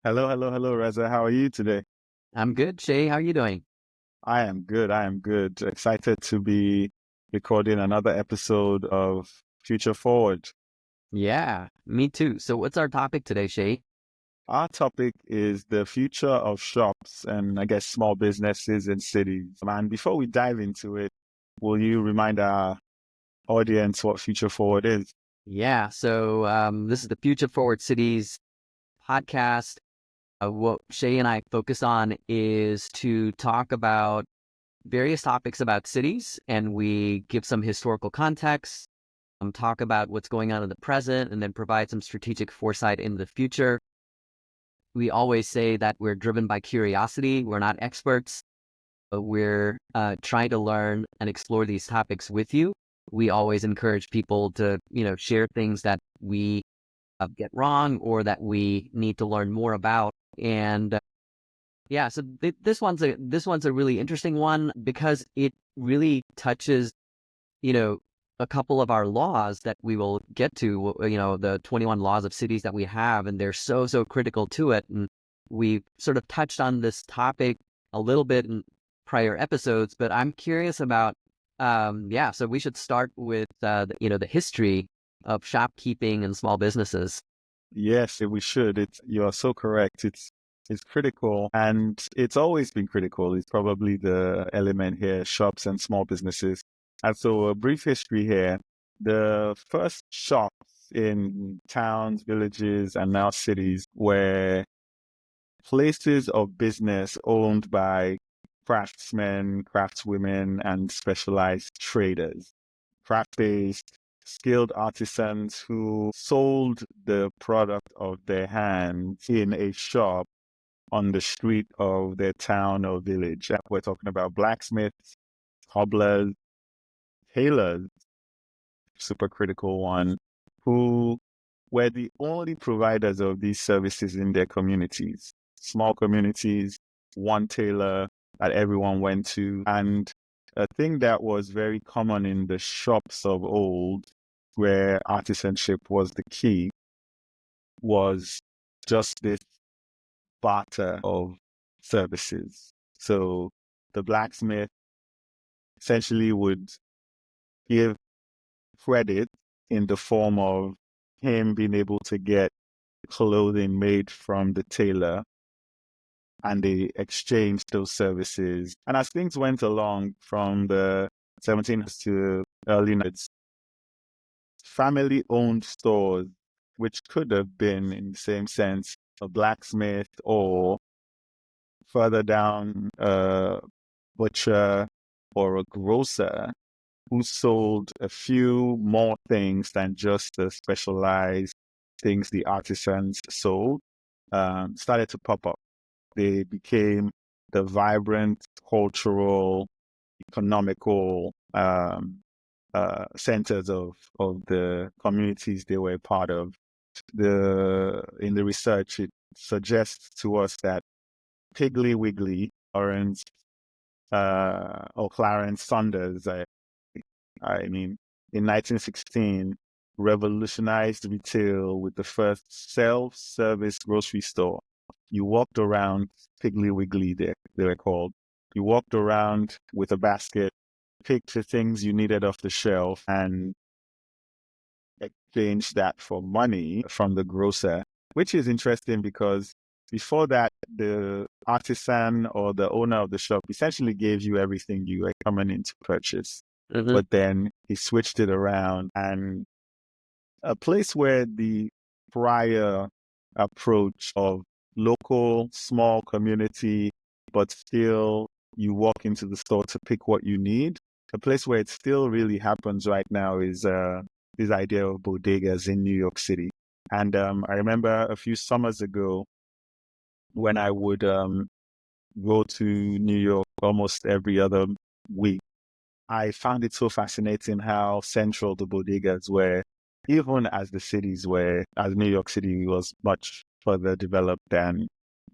Hello, hello, hello, Reza. How are you today? I'm good. Shay, how are you doing? I am good. I am good. Excited to be recording another episode of Future Forward. Yeah, me too. So what's our topic today, Shay? Our topic is the future of shops and I guess small businesses in cities. And before we dive into it, will you remind our audience what Future Forward is? This is the Future Forward Cities podcast. What Shay and I focus on is to talk about various topics about cities, and we give some historical context, talk about what's going on in the present, and then provide some strategic foresight in the future. We always say that we're driven by curiosity. We're not experts, but we're trying to learn and explore these topics with you. We always encourage people to, share things that we get wrong or that we need to learn more about. And this one's a really interesting one because it really touches, you know, a couple of our laws that we will get to. The 21 laws of cities that we have, and they're so critical to it. And we've sort of touched on this topic a little bit in prior episodes, but I'm curious about, so we should start with, the history of shopkeeping and small businesses. Yes, we should. You are so correct. It's critical and it's always been critical. It's probably the element here, shops and small businesses. And so a brief history here. The first shops in towns, villages, and now cities were places of business owned by craftsmen, craftswomen, and specialized traders. Craft-based, skilled artisans who sold the product of their hands in a shop on the street of their town or village. And we're talking about blacksmiths, cobblers, tailors, super critical one, who were the only providers of these services in their communities. Small communities, one tailor that everyone went to. And a thing that was very common in the shops of old, where artisanship was the key, was just this barter of services. So the blacksmith essentially would give credit in the form of him being able to get clothing made from the tailor, and they exchanged those services. And as things went along from the 1700s to early 1900s, family owned stores, which could have been in the same sense a blacksmith or further down a butcher or a grocer who sold a few more things than just the specialized things the artisans sold, started to pop up. They became the vibrant cultural, economical centers of the communities they were a part of. In the research, it suggests to us that Piggly Wiggly, or Clarence Saunders, I mean, in 1916, revolutionized retail with the first self-service grocery store. You walked around, Piggly Wiggly, they were called. You walked around with a basket, picked the things you needed off the shelf, and exchanged that for money from the grocer, which is interesting because before that, the artisan or the owner of the shop essentially gave you everything you were coming in to purchase. Hmm. But then he switched it around, and a place where the prior approach of local, small community, but still you walk into the store to pick what you need. A place where it still really happens right now is this idea of bodegas in New York City. And I remember a few summers ago when I would go to New York almost every other week. I found it so fascinating how central the bodegas were, even as the cities were, as New York City was much further developed than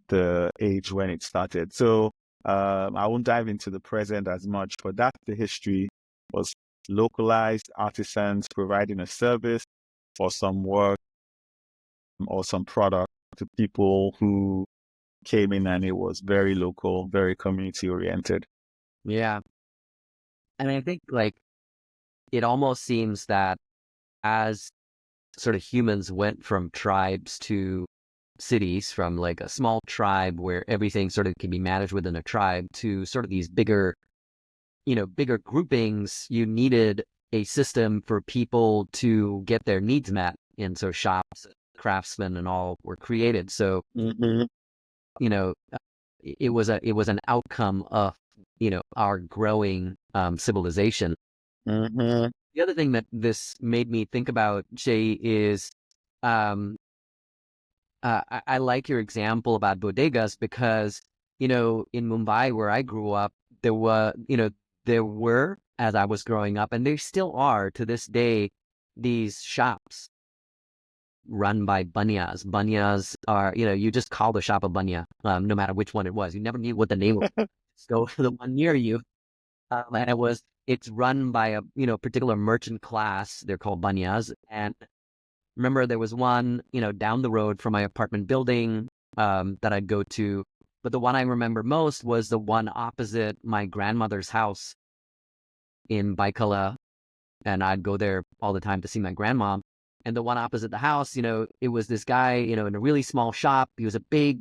the age when it started. So I won't dive into the present as much, but that's the history. Was localized artisans providing a service or some work or some product to people who came in, and it was very local, very community oriented. Yeah. And I think like it almost seems that as sort of humans went from tribes to cities, from like a small tribe where everything sort of can be managed within a tribe to sort of these bigger, bigger groupings, you needed a system for people to get their needs met. And so shops, craftsmen and all were created. So, Mm-hmm. you know, it was an outcome of, our growing civilization. Mm-hmm. The other thing that this made me think about, Jay, is um, I like your example about bodegas because, in Mumbai, where I grew up, there were, as I was growing up, and there still are to this day, these shops run by banyas. Banyas are, you just call the shop a banya, no matter which one it was. You never knew what the name was. Just go to the one near you. And it's run by a, particular merchant class. They're called banyas. And remember there was one, down the road from my apartment building that I'd go to. But the one I remember most was the one opposite my grandmother's house in Baikala. And I'd go there all the time to see my grandma. And the one opposite the house, it was this guy, in a really small shop. He was a big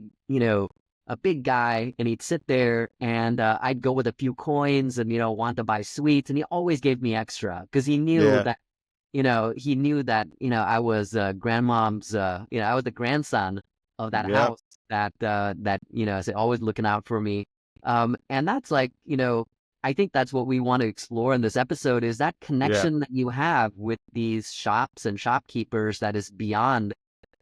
guy, and he'd sit there, and I'd go with a few coins and, want to buy sweets. And he always gave me extra because Yeah, he knew that, I was grandmom's, I was the grandson of that yeah, house that, is always looking out for me. And that's like, I think that's what we want to explore in this episode is that yeah, connection that you have with these shops and shopkeepers that is beyond,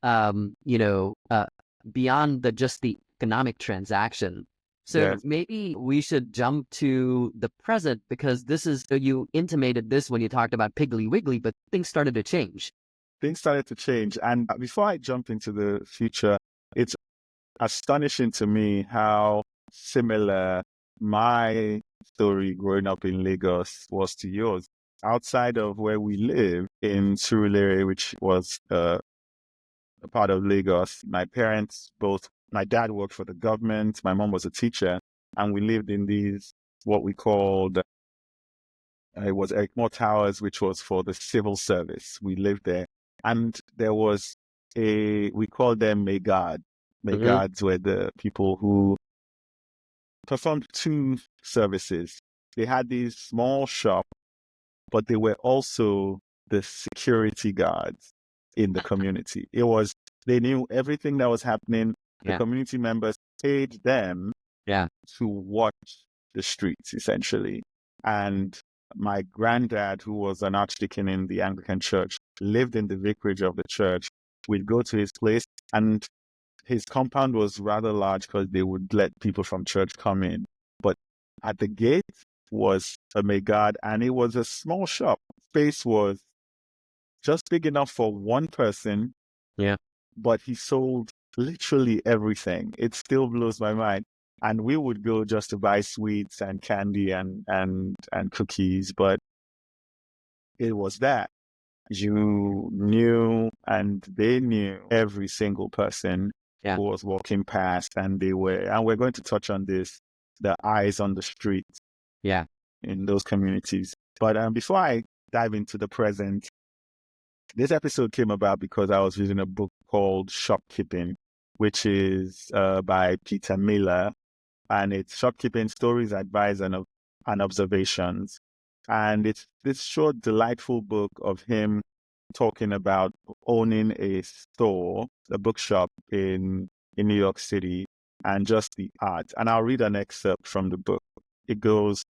um, you know, uh, beyond just the economic transaction. So yes. maybe we should jump to the present because you intimated this when you talked about Piggly Wiggly, but things started to change. Things started to change. And before I jump into the future, it's astonishing to me how similar my story growing up in Lagos was to yours. Outside of where we live in Surulere, which was a part of Lagos, my parents both, my dad worked for the government, my mom was a teacher, and we lived in these, what we called, it was Ekmore Towers, which was for the civil service. We lived there. And there was we called them Megad. Hmm. Megads were the people who performed two services. They had these small shops, but they were also the security guards in the community. They knew everything that was happening. The Yeah, community members paid them yeah, to watch the streets, essentially. And my granddad, who was an archdeacon in the Anglican church, lived in the vicarage of the church. We'd go to his place, and his compound was rather large because they would let people from church come in. But at the gate was a Megad, and it was a small shop. Space was just big enough for one person, yeah. but he sold literally everything. It still blows my mind. And we would go just to buy sweets and candy and cookies, but it was that. You knew and they knew every single person Yeah. who was walking past, and we're going to touch on this, the eyes on the street Yeah. in those communities. But before I dive into the present, this episode came about because I was reading a book called Shopkeeping, which is by Peter Miller, and it's shopkeeping stories, advice, and observations. And it's this short, delightful book of him talking about owning a store, a bookshop in New York City, and just the art. And I'll read an excerpt from the book. It goes,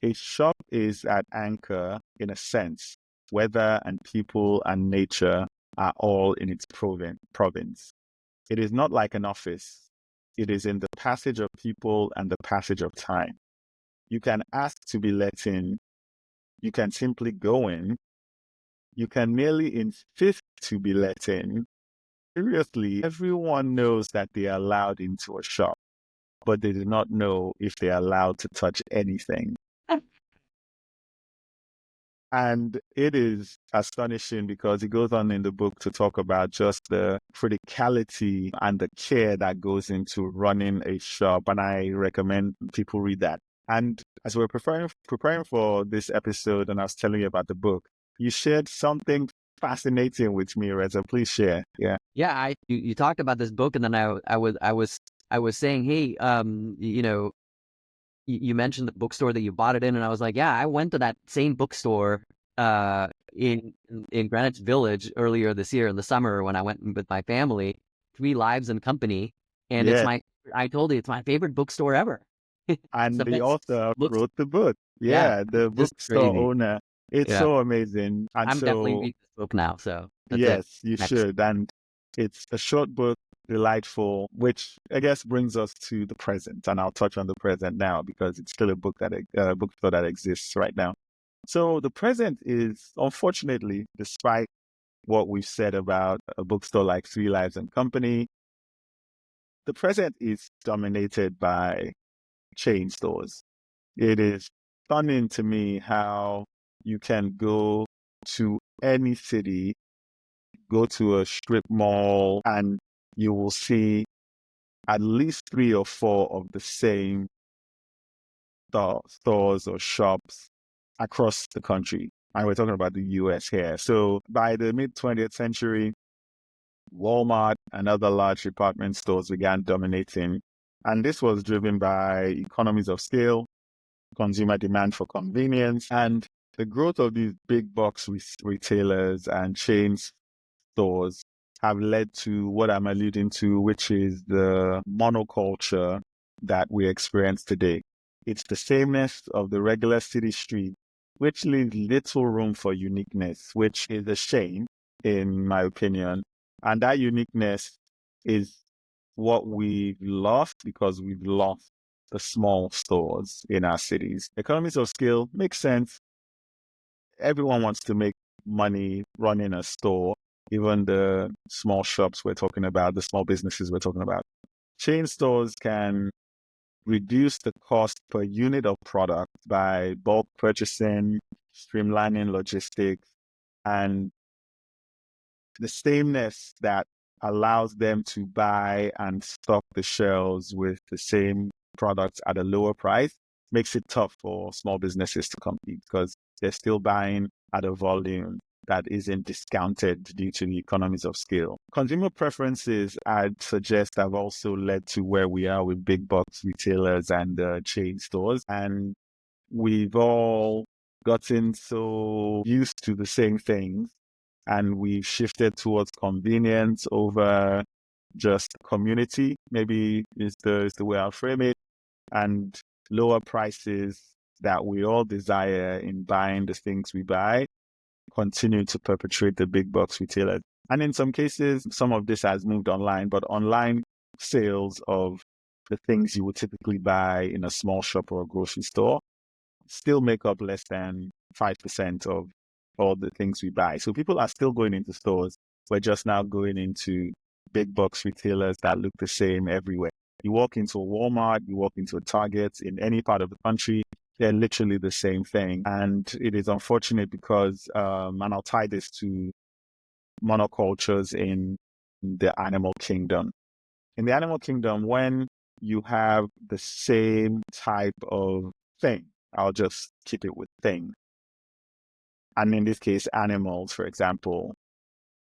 a shop is at anchor in a sense. Weather and people and nature are all in its province. It is not like an office. It is in the passage of people and the passage of time. You can ask to be let in. You can simply go in. You can merely insist to be let in. Seriously, everyone knows that they are allowed into a shop, but they do not know if they are allowed to touch anything. And it is astonishing because it goes on in the book to talk about just the criticality and the care that goes into running a shop. And I recommend people read that. And as we're preparing for this episode, and I was telling you about the book, you shared something fascinating with me, Reza. Please share. Yeah. Yeah, you talked about this book, and then I was saying, hey, you mentioned the bookstore that you bought it in, and I was like, yeah, I went to that same bookstore in Greenwich Village earlier this year in the summer when I went with my family, Three Lives and Company, and Yeah. I told you it's my favorite bookstore ever. It's And the the best author books. wrote the book. Yeah, Yeah, it's the just bookstore crazy. owner. It's Yeah, so amazing. And I'm definitely so, reading this book now. So that's it. yes, you Next. should. And it's a short book, delightful, which I guess brings us to the present. And I'll touch on the present now because it's still a book that bookstore that exists right now. So the present is, unfortunately, despite what we've said about a bookstore like Three Lives and Company, the present is dominated by chain stores. It is stunning to me how you can go to any city, go to a strip mall, and you will see at least three or four of the same stores or shops across the country. And we're talking about the US here. So by the mid 20th century, Walmart and other large department stores began dominating. And this was driven by economies of scale, consumer demand for convenience, and the growth of these big box retailers and chain stores have led to what I'm alluding to, which is the monoculture that we experience today. It's the sameness of the regular city street, which leaves little room for uniqueness, which is a shame, in my opinion. And that uniqueness is what we've lost because we've lost the small stores in our cities. Economies of scale makes sense. Everyone wants to make money running a store, even the small shops we're talking about, the small businesses we're talking about. Chain stores can reduce the cost per unit of product by bulk purchasing, streamlining logistics, and the sameness that allows them to buy and stock the shelves with the same products at a lower price makes it tough for small businesses to compete because they're still buying at a volume that isn't discounted due to the economies of scale. Consumer preferences, I'd suggest, have also led to where we are with big box retailers and chain stores. And we've all gotten so used to the same things and we've shifted towards convenience over just community, maybe is the way I'll frame it, and lower prices that we all desire in buying the things we buy continue to perpetuate the big box retailers. And in some cases, some of this has moved online, but online sales of the things you would typically buy in a small shop or a grocery store still make up less than 5% of all the things we buy. So people are still going into stores. We're just now going into big box retailers that look the same everywhere. You walk into a Walmart, you walk into a Target in any part of the country, they're literally the same thing. And it is unfortunate because, and I'll tie this to monocultures in the animal kingdom. In the animal kingdom, when you have the same type of thing, I'll just keep it with thing. And in this case, animals, for example,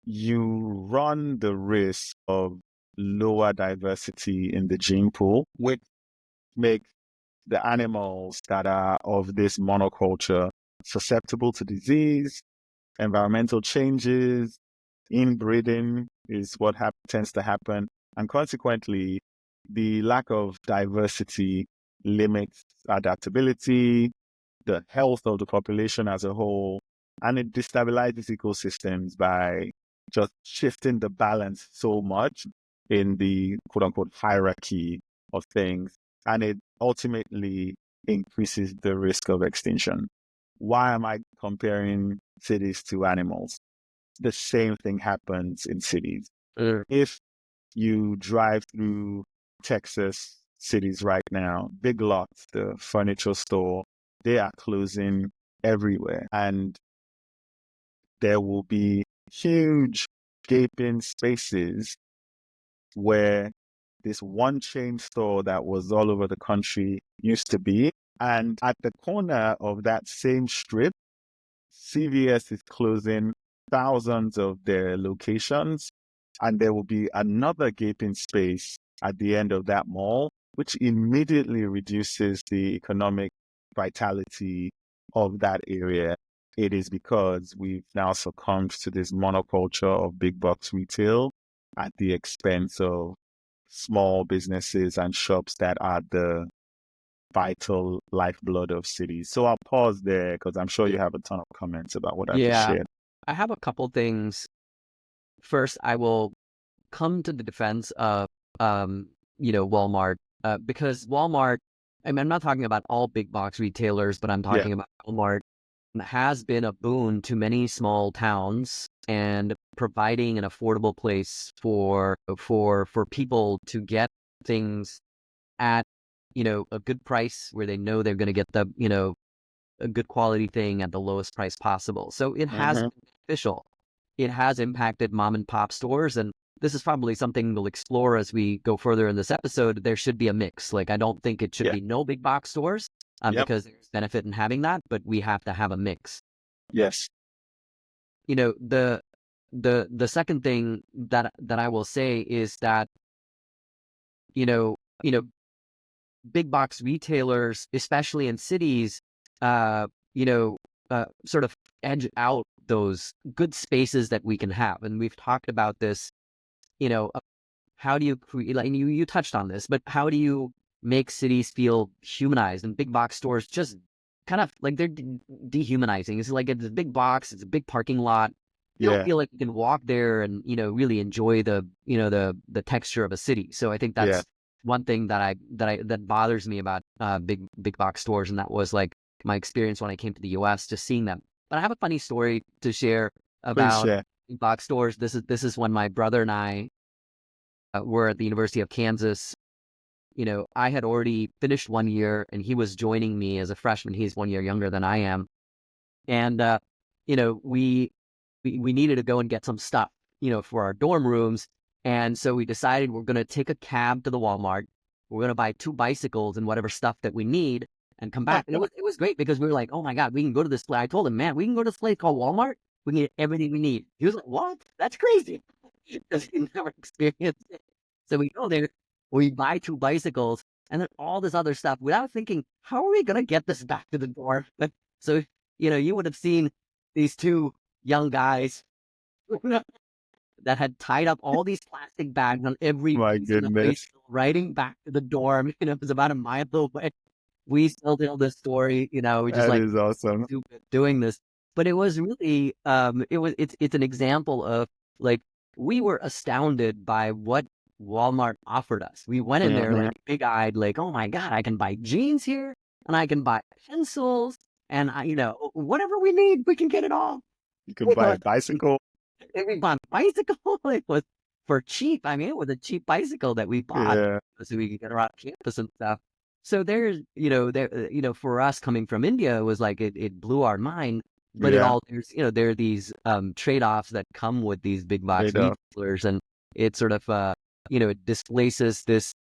you run the risk of lower diversity in the gene pool, which makes the animals that are of this monoculture susceptible to disease, environmental changes, inbreeding is what tends to happen. And consequently, the lack of diversity limits adaptability, the health of the population as a whole, and it destabilizes ecosystems by just shifting the balance so much in the quote unquote hierarchy of things. And it ultimately increases the risk of extinction. Why am I comparing cities to animals? The same thing happens in cities. Mm. If you drive through Texas cities right now, Big Lots, the furniture store, they are closing everywhere. And there will be huge gaping spaces where this one chain store that was all over the country used to be. And at the corner of that same strip, CVS is closing thousands of their locations, and there will be another gaping space at the end of that mall, which immediately reduces the economic vitality of that area. It is because we've now succumbed to this monoculture of big box retail at the expense of small businesses and shops that are the vital lifeblood of cities. So I'll pause there because I'm sure you have a ton of comments about what I just Yeah, shared. I have a couple things. First, I will come to the defense of, Walmart, because Walmart, I mean, I'm not talking about all big box retailers, but I'm Yeah. talking about Walmart has been a boon to many small towns and providing an affordable place for people to get things at, a good price where they know they're going to get a good quality thing at the lowest price possible. So it has Mm-hmm. been beneficial. It has impacted mom and pop stores. And this is probably something we'll explore as we go further in this episode. There should be a mix. Like, I don't think it should Yeah. be no big box stores, Yep. because there's benefit in having that, but we have to have a mix. Yes. The second thing that I will say is that, you know, you know, big box retailers, especially in cities, uh, sort of edge out those good spaces that we can have. And we've talked about this, how do you create, like you touched on this, but how do you make cities feel humanized? And big box stores just kind of like they're dehumanizing. It's like it's a big box, it's a big parking lot. You don't Yeah. feel like you can walk there and, really enjoy the texture of a city. So I think Yeah. that's one thing that bothers me about big box stores, and that was like my experience when I came to the US, just seeing them. But I have a funny story to share Please about share. big box stores. This is when my brother and I were at the University of Kansas. I had already finished 1 year and he was joining me as a freshman. He's 1 year younger than I am. And, we needed to go and get some stuff, for our dorm rooms. And so we decided we're going to take a cab to the Walmart. We're going to buy 2 bicycles and whatever stuff that we need and come back. And it was great because we were like, oh my God, we can go to this place. I told him, man, we can go to this place called Walmart. We can get everything we need. He was like, what? That's crazy. Because he never experienced it. So we go there, we buy 2 bicycles and then all this other stuff without thinking, how are we going to get this back to the door? So, you would have seen these 2 young guys that had tied up all these plastic bags on every My piece of the goodness. bicycle, riding back to the dorm. It was about a mile away. We still tell this story, we just That like is awesome. stupid doing this. But it was really, it's an example of like, we were astounded by what Walmart offered us. We went in there Mm-hmm. like big eyed, like, oh my God, I can buy jeans here and I can buy pencils and whatever we need, we can get it all. You can buy a bicycle. And we bought a bicycle. It was for cheap. I mean, it was a cheap bicycle that we bought Yeah. so we could get around campus and stuff. So there's, for us coming from India, it was like it blew our mind. But Yeah. there are these trade-offs that come with these big box Trade off. retailers, and it sort of, it displaces this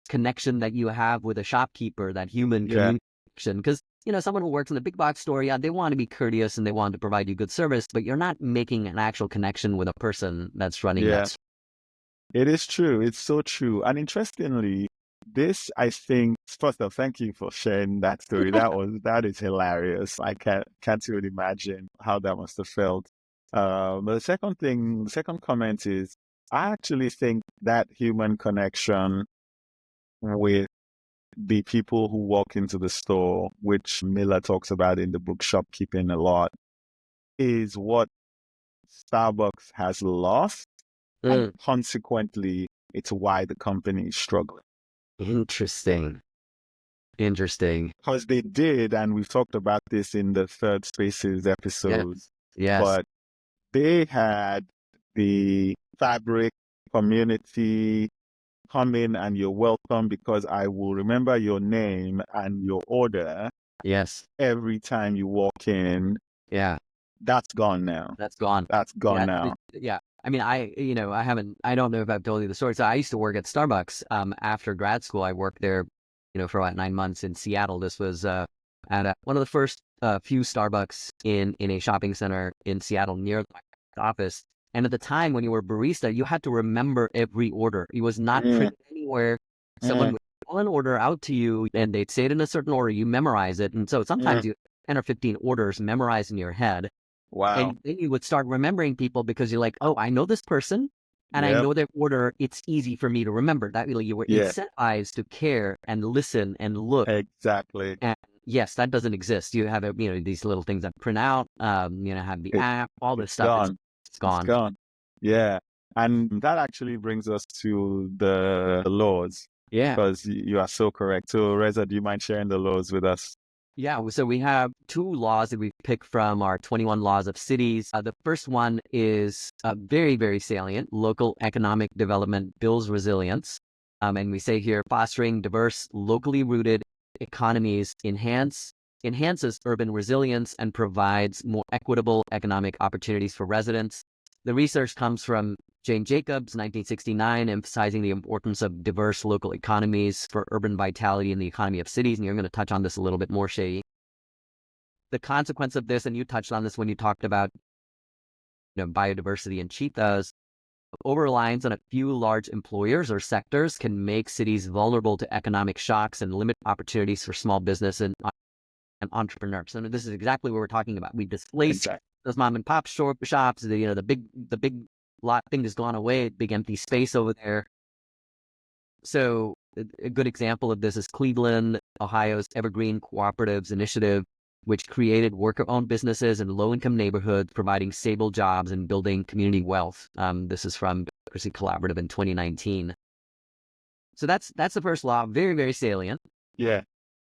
connection that you have with a shopkeeper, that human Yeah. community connection. Because, someone who works in a big box store, yeah, they want to be courteous and they want to provide you good service, but you're not making an actual connection with a person that's running Yeah. that store. It is true. It's so true. And interestingly, this, I think, first off, thank you for sharing that story. That is hilarious. I can't even imagine how that must have felt. But the second comment is, I actually think that human connection with the people who walk into the store, which Miller talks about in the book Shopkeeping a lot, is what Starbucks has lost. And Mm, consequently, it's why the company is struggling. interesting. Interesting. Because they did, and we've talked about this in the Third Spaces Yeah. episodes, Yes. but they had the fabric community come in and you're welcome because I will remember your name and your order Yes. every time you walk in. Yeah. That's gone now. That's gone. That's gone Yeah, now. yeah. I mean, I don't know if I've told you the story. So I used to work at Starbucks. After grad school, I worked there, for about 9 months in Seattle. This was at one of the first few Starbucks in a shopping center in Seattle near the office. And at the time, when you were a barista, you had to remember every order. It was not Mm, printed anywhere. Someone mm, would call an order out to you, and they'd say it in a certain order. You memorize it, and so mm. sometimes you 10 or 15 orders memorized in your head. Wow. And then you would start remembering people because you're like, oh, I know this person and I Yep. know their order. It's easy for me to remember. That really, you were Yeah. incentivized to care and listen and look. Exactly. And yes, that doesn't exist. You have, these little things that print out, have the It, app, all this it's stuff. It's gone. It's gone. gone. Yeah. And that actually brings us to the laws, Yeah. because you are so correct. So, Reza, do you mind sharing the laws with us? Yeah, so we have two laws that we picked from our 21 laws of cities. The first one is very, very salient. Local economic development builds resilience. And we say here, fostering diverse, locally rooted economies enhances urban resilience and provides more equitable economic opportunities for residents. The research comes from Jane Jacobs, 1969, emphasizing the importance of diverse local economies for urban vitality in the economy of cities. And you're going to touch on this a little bit more, Shay. The consequence of this, and you touched on this when you talked about biodiversity and cheetahs, over-reliance on a few large employers or sectors can make cities vulnerable to economic shocks and limit opportunities for small business and entrepreneurs. And this is exactly what we're talking about. We displaced Exactly. those mom and pop shops. The big lot thing has gone away. Big empty space over there. So a good example of this is Cleveland, Ohio's Evergreen Cooperatives Initiative, which created worker-owned businesses in low-income neighborhoods, providing stable jobs and building community wealth. This is from Democracy Collaborative in 2019. So that's the first law, very, very salient. Yeah.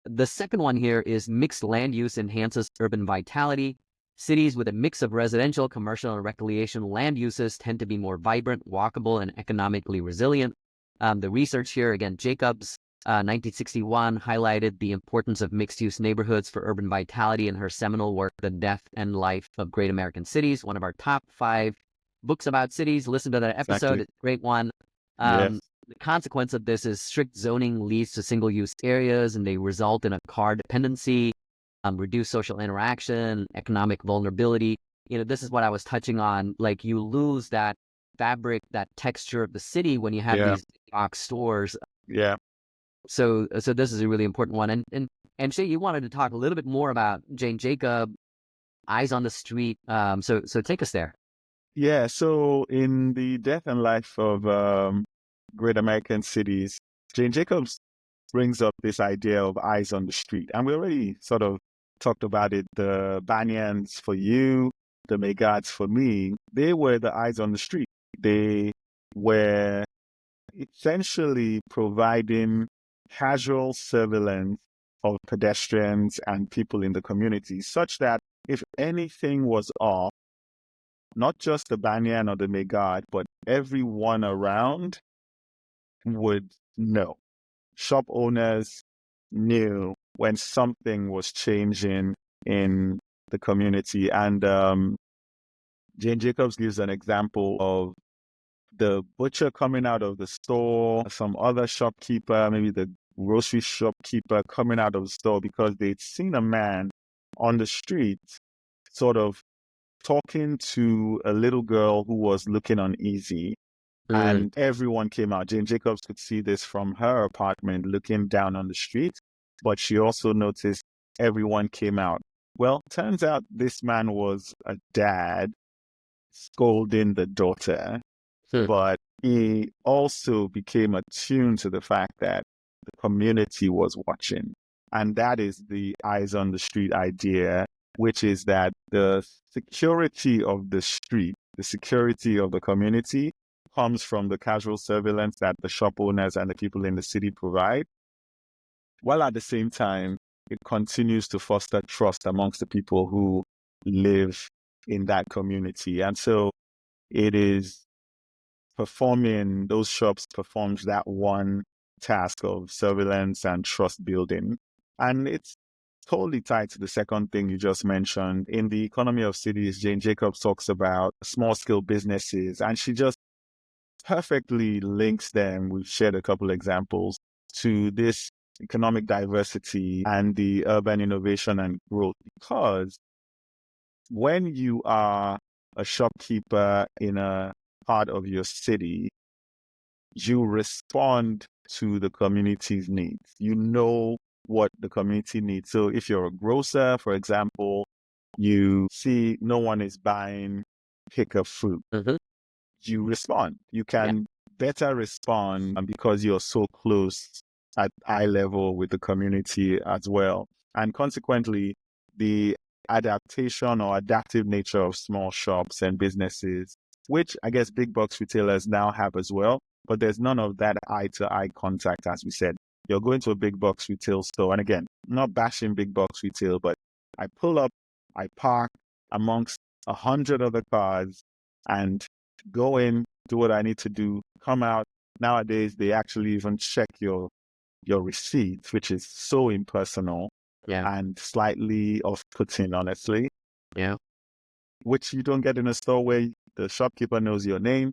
The second one here is mixed land use enhances urban vitality. Cities with a mix of residential, commercial, and recreation land uses tend to be more vibrant, walkable, and economically resilient. The research here, again, Jacobs, 1961, highlighted the importance of mixed-use neighborhoods for urban vitality in her seminal work, The Death and Life of Great American Cities, one of our top 5 books about cities. Listen to that episode. Exactly. It's a great one. Yes. The consequence of this is strict zoning leads to single-use areas, and they result in a car dependency, reduced social interaction, economic vulnerability. This is what I was touching on. Like, you lose that fabric, that texture of the city when you have Yeah. these box stores. Yeah. So this is a really important one. And Shay, you wanted to talk a little bit more about Jane Jacob, Eyes on the Street. So take us there. Yeah. So, in the death and life of great American cities, Jane Jacobs brings up this idea of eyes on the street. And we already sort of talked about it. The Banyans for you, the Megads for me, they were the eyes on the street. They were essentially providing casual surveillance of pedestrians and people in the community, such that if anything was off, not just the Banyan or the Megad, but everyone around would know. Shop owners knew when something was changing in the community. And Jane Jacobs gives an example of the butcher coming out of the store, some other shopkeeper, maybe the grocery shopkeeper coming out of the store because they'd seen a man on the street sort of talking to a little girl who was looking uneasy. Mm, And everyone came out. Jane Jacobs could see this from her apartment looking down on the street, but she also noticed everyone came out. Well, turns out this man was a dad scolding the daughter, mm, but he also became attuned to the fact that the community was watching. And that is the eyes on the street idea, which is that the security of the street, the security of the community comes from the casual surveillance that the shop owners and the people in the city provide, while at the same time, it continues to foster trust amongst the people who live in that community. And so it is those shops performs that one task of surveillance and trust building. And it's totally tied to the second thing you just mentioned. In the economy of cities, Jane Jacobs talks about small scale businesses, and she just perfectly links them. We've shared a couple examples to this economic diversity and the urban innovation and growth, because when you are a shopkeeper in a part of your city, you respond to the community's needs. You know what the community needs. So if you're a grocer, for example, you see no one is buying pick of fruit, Mm-hmm. you respond. You Yeah. can better respond because you're so close at eye level with the community as well. And consequently, the adaptation or adaptive nature of small shops and businesses, which I guess big box retailers now have as well, but there's none of that eye to eye contact, as we said. You're going to a big box retail store. And again, I'm not bashing big box retail, but I pull up, I park amongst 100 other cars and go in, do what I need to do, come out. Nowadays, they actually even check your receipts, which is so impersonal Yeah. and slightly off-putting, honestly, Yeah. which you don't get in a store where the shopkeeper knows your name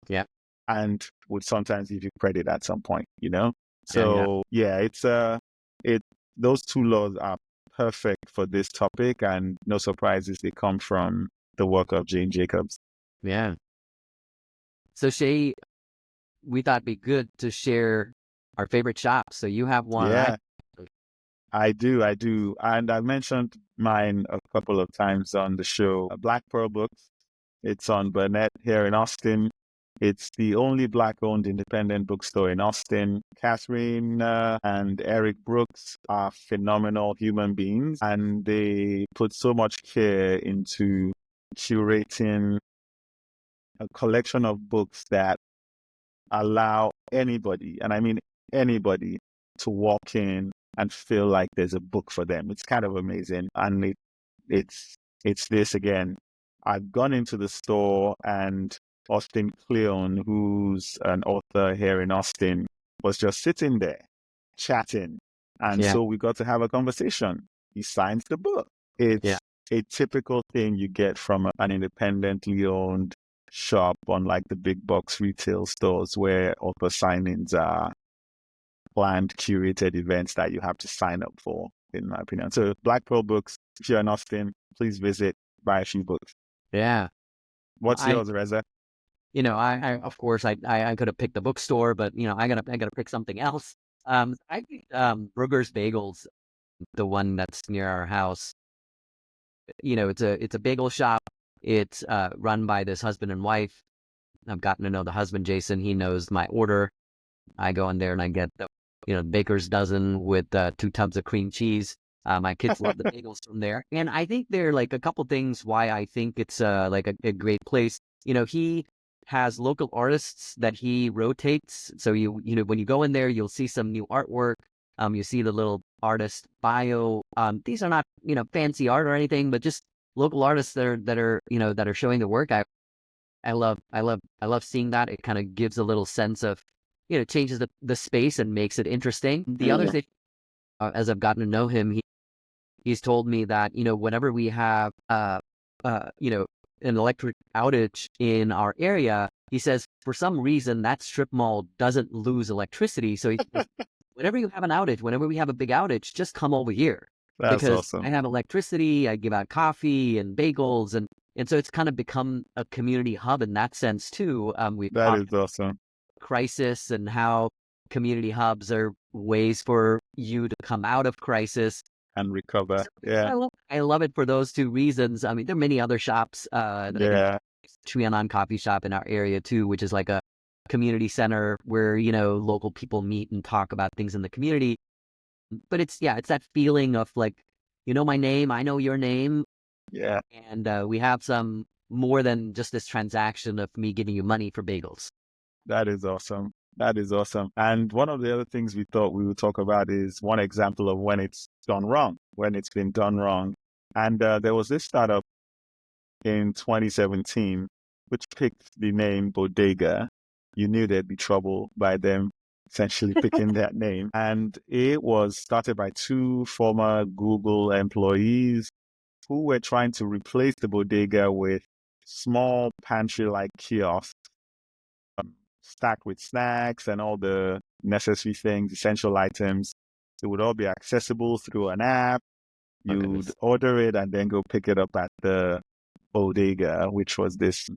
Yeah. and would sometimes give you credit at some point, you know? Yeah. Yeah. So yeah, it those two laws are perfect for this topic, and no surprises, they come from the work of Jane Jacobs. Yeah. So Shay, we thought it'd be good to share our favorite shops. So you have one, and Yeah. I do, I do. And I mentioned mine a couple of times on the show. Black Pearl Books. It's on Burnett here in Austin. It's the only Black-owned independent bookstore in Austin. Catherine and Eric Brooks are phenomenal human beings, and they put so much care into curating a collection of books that allow anybody, and I mean anybody, to walk in and feel like there's a book for them. It's kind of amazing. And it's this again. I've gone into the store, and Austin Kleon, who's an author here in Austin, was just sitting there chatting. And Yeah. so we got to have a conversation. He signs the book. Yeah. It's a typical thing you get from an independently owned shop, unlike the big box retail stores where author signings are planned, curated events that you have to sign up for, in my opinion. So Black Pearl Books, if you're in Austin, please visit, buy a few books. Yeah. Well, What's yours, Reza? I of course I could have picked the bookstore, but I gotta pick something else. I think Brugger's Bagels, the one that's near our house. It's a bagel shop. It's run by this husband and wife. I've gotten to know the husband, Jason. He knows my order. I go in there and I get the baker's dozen with 2 tubs of cream cheese. My kids love the bagels from there, and I think there are like a couple things why I think it's like a great place. He has local artists that he rotates. So when you go in there, you'll see some new artwork. You see the little artist bio. These are not fancy art or anything, but just local artists that are showing the work. I love seeing that. It kind of gives a little sense of changes the space and makes it interesting. The other thing, as I've gotten to know him, he's told me that whenever we have an electric outage in our area, he says for some reason that strip mall doesn't lose electricity. So he says, whenever you have an outage, whenever we have a big outage, just come over here That's because I awesome. have electricity. I give out coffee and bagels, and so it's kind of become a community hub in that sense too. We've That talked is awesome. crisis and how community hubs are ways for you to come out of crisis. And recover. So Yeah. I love it for those two reasons. I mean, there are many other shops that I can. Yeah. Trianon Coffee Shop in our area too, which is like a community center where local people meet and talk about things in the community. But it's that feeling of like, my name, I know your name, Yeah. and we have some more than just this transaction of me giving you money for bagels. That is awesome. That is awesome. And one of the other things we thought we would talk about is one example of when it's gone wrong, when it's been done wrong. And there was this startup in 2017 which picked the name Bodega. You knew there'd be trouble by them essentially picking that name. And it was started by two former Google employees who were trying to replace the bodega with small pantry-like kiosks stacked with snacks and all the necessary things, essential items. It would all be accessible through an app. Oh You'd goodness. order it and then go pick it up at the bodega, which was this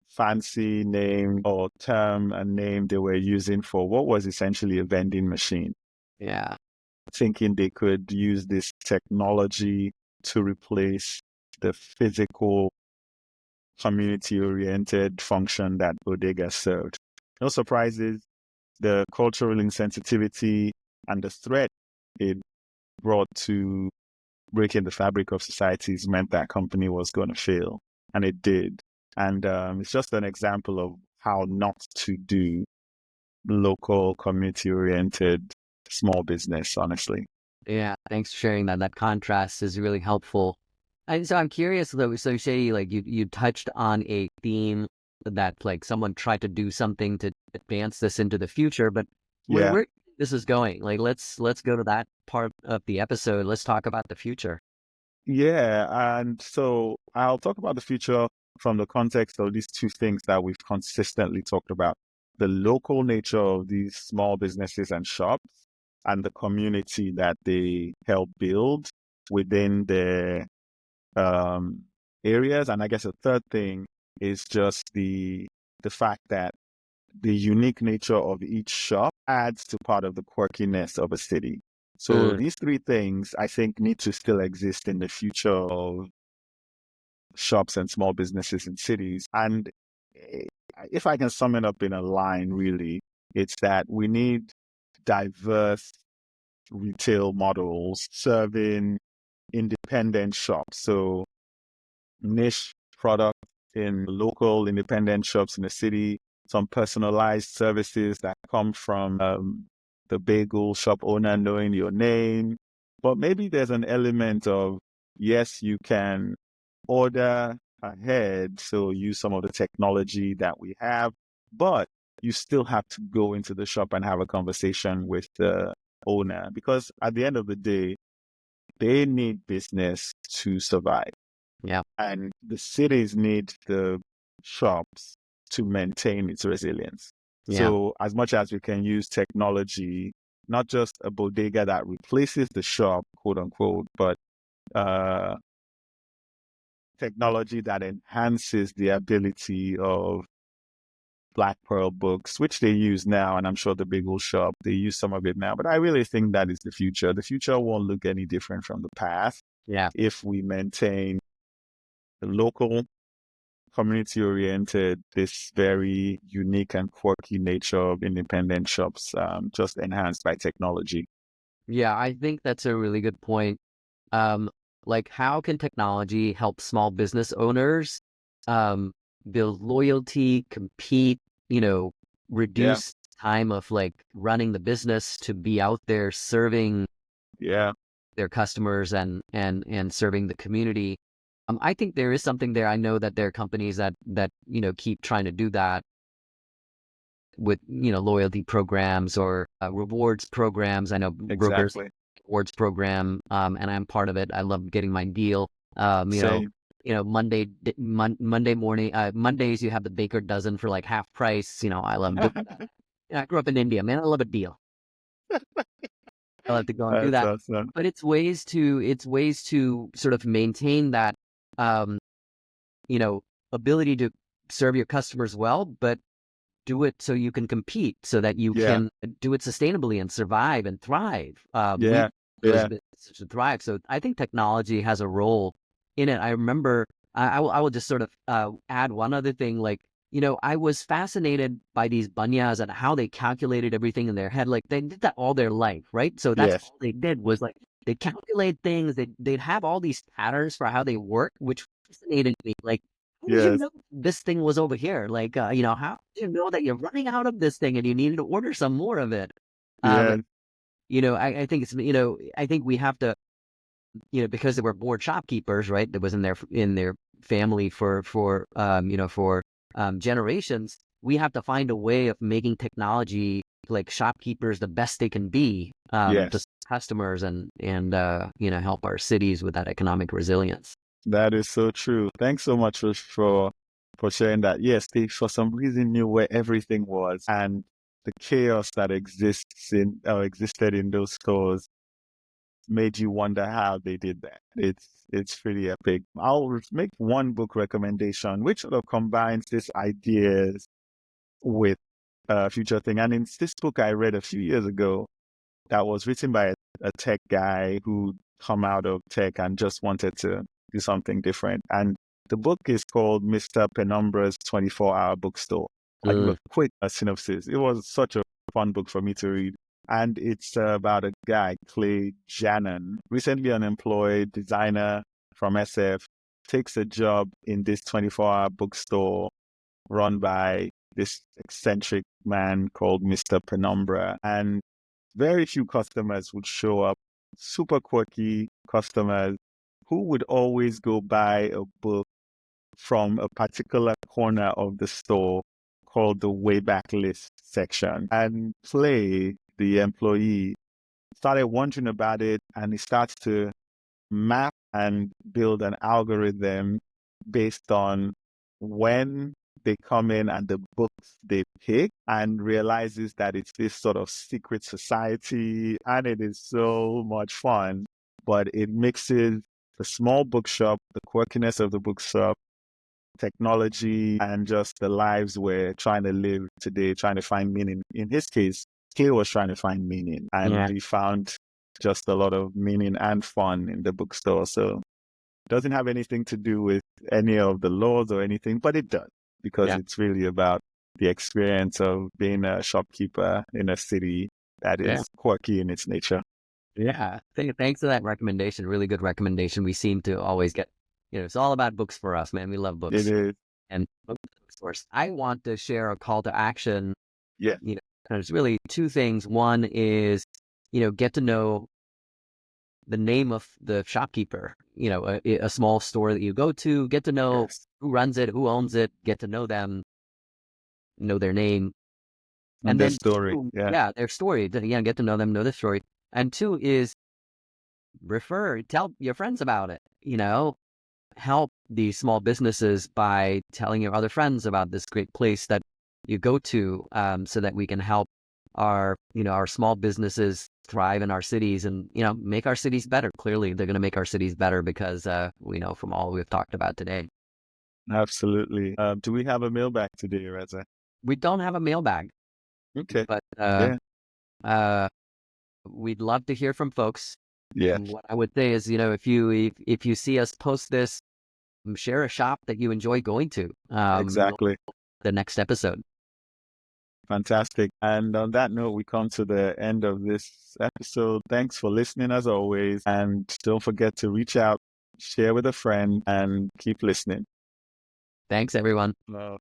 fancy name or term and name they were using for what was essentially a vending machine, Yeah. thinking they could use this technology to replace the physical community-oriented function that bodega served. No surprises, the cultural insensitivity and the threat it brought to breaking the fabric of societies meant that company was going to fail, and it did. And it's just an example of how not to do local community-oriented small business, honestly. Yeah. Thanks for sharing that. That contrast is really helpful. And so I'm curious though, so Shay, like you touched on a theme that like someone tried to do something to advance this into the future, but Yeah. where this is going, like let's go to that part of the episode. Let's talk about the future. Yeah, and so I'll talk about the future from the context of these two things that we've consistently talked about: the local nature of these small businesses and shops, and the community that they help build within their um, areas. And I guess a third thing is just the fact that the unique nature of each shop adds to part of the quirkiness of a city. So Mm, these three things, I think, need to still exist in the future of shops and small businesses in cities. And eh, if I can sum it up in a line, really, it's that we need diverse retail models serving independent shops. So niche product in local independent shops in the city, some personalized services that come from the bagel shop owner knowing your name. But maybe there's an element of, yes, you can order ahead, so use some of the technology that we have, but you still have to go into the shop and have a conversation with the owner because at the end of the day, they need business to survive. yeah, And the cities need the shops to maintain its resilience. yeah, So, as much as we can use technology, not just a bodega that replaces the shop, quote unquote, but uh, technology that enhances the ability of Black Pearl books, which they use now, and I'm sure the Bagel Shop, they use some of it now. But I really think that is the future. The future won't look any different from the past yeah. if we maintain the local community oriented, this very unique and quirky nature of independent shops, just enhanced by technology. Yeah, I think that's a really good point. Um, like how can technology help small business owners um, build loyalty, compete, you know, Yeah, reduce time of like running the business to be out there serving yeah, their customers and serving the community. I think there is something there. I know that there are companies that keep trying to do that with loyalty programs or rewards programs. I know Robert's exactly. rewards program, and I'm part of it. I love getting my deal. Same. Monday morning, Mondays you have the baker dozen for like half price. I love doing that. I grew up in India, man. I love a deal. I love to go and do That's that. awesome. But it's ways to sort of maintain that um, you know, ability to serve your customers well, but do it so you can compete, so that you Yeah, can do it sustainably and survive and thrive. We yeah, those yeah, businesses to thrive. So I think technology has a role in it. I remember I will just sort of add one other thing. Like, I was fascinated by these banyas and how they calculated everything in their head. Like they did that all their life, right? So that's yes, all they did was like they calculate things. They'd have all these patterns for how they work, which fascinated me. Like, how did you yes, know this thing was over here? Like, how did you know that you're running out of this thing and you needed to order some more of it? Um, yes, I think I think we have to, because they were bored shopkeepers, right? That was in their family for generations. We have to find a way of making technology like shopkeepers the best they can be to Yes, customers and help our cities with that economic resilience. that is so true. Thanks so much for sharing that. Yes, they for some reason knew where everything was, and the chaos that existed in those stores made you wonder how they did that. It's pretty epic. I'll make one book recommendation, which sort of combines these ideas with future thing. And it's this book I read a few years ago that was written by a tech guy who come out of tech and just wanted to do something different. And the book is called Mr. Penumbra's 24-Hour Bookstore. I'll give a quick synopsis. It was such a fun book for me to read. And it's about a guy, Clay Jannon, recently unemployed designer from SF, takes a job in this 24-hour bookstore run by this eccentric man called Mr. Penumbra. And very few customers would show up, super quirky customers who would always go buy a book from a particular corner of the store called the Wayback List section. And Clay, the employee, started wondering about it, and he starts to map and build an algorithm based on when they come in and the books they pick, and realizes that it's this sort of secret society, and it is so much fun. But it mixes the small bookshop, the quirkiness of the bookshop, technology, and just the lives we're trying to live today, trying to find meaning. In his case, Kay was trying to find meaning, and he found just a lot of meaning and fun in the bookstore. So it doesn't have anything to do with any of the laws or anything, but it does, because it's really about the experience of being a shopkeeper in a city that is quirky in its nature. Yeah. Thanks for that recommendation. Really good recommendation. We seem to always get, it's all about books for us, man. We love books. It is. And bookstores. I want to share a call to action. Yeah. There's really two things. One is, get to know the name of the shopkeeper, a small store that you go to, get to know who runs it, who owns it, get to know them, know their name. And their story. Two, yeah, their story. Get to know them, know their story. And two is tell your friends about it, help these small businesses by telling your other friends about this great place that you go to, so that we can help our small businesses thrive in our cities and, make our cities better. Clearly, they're going to make our cities better because we know from all we've talked about today. Absolutely. Do we have a mailbag today, Reza? We don't have a mailbag. Okay. But we'd love to hear from folks. Yeah. What I would say is, if you see us post this, share a shop that you enjoy going to. Exactly. The next episode. Fantastic. And on that note, we come to the end of this episode. Thanks for listening as always. And don't forget to reach out, share with a friend, and keep listening. Thanks, everyone. Wow.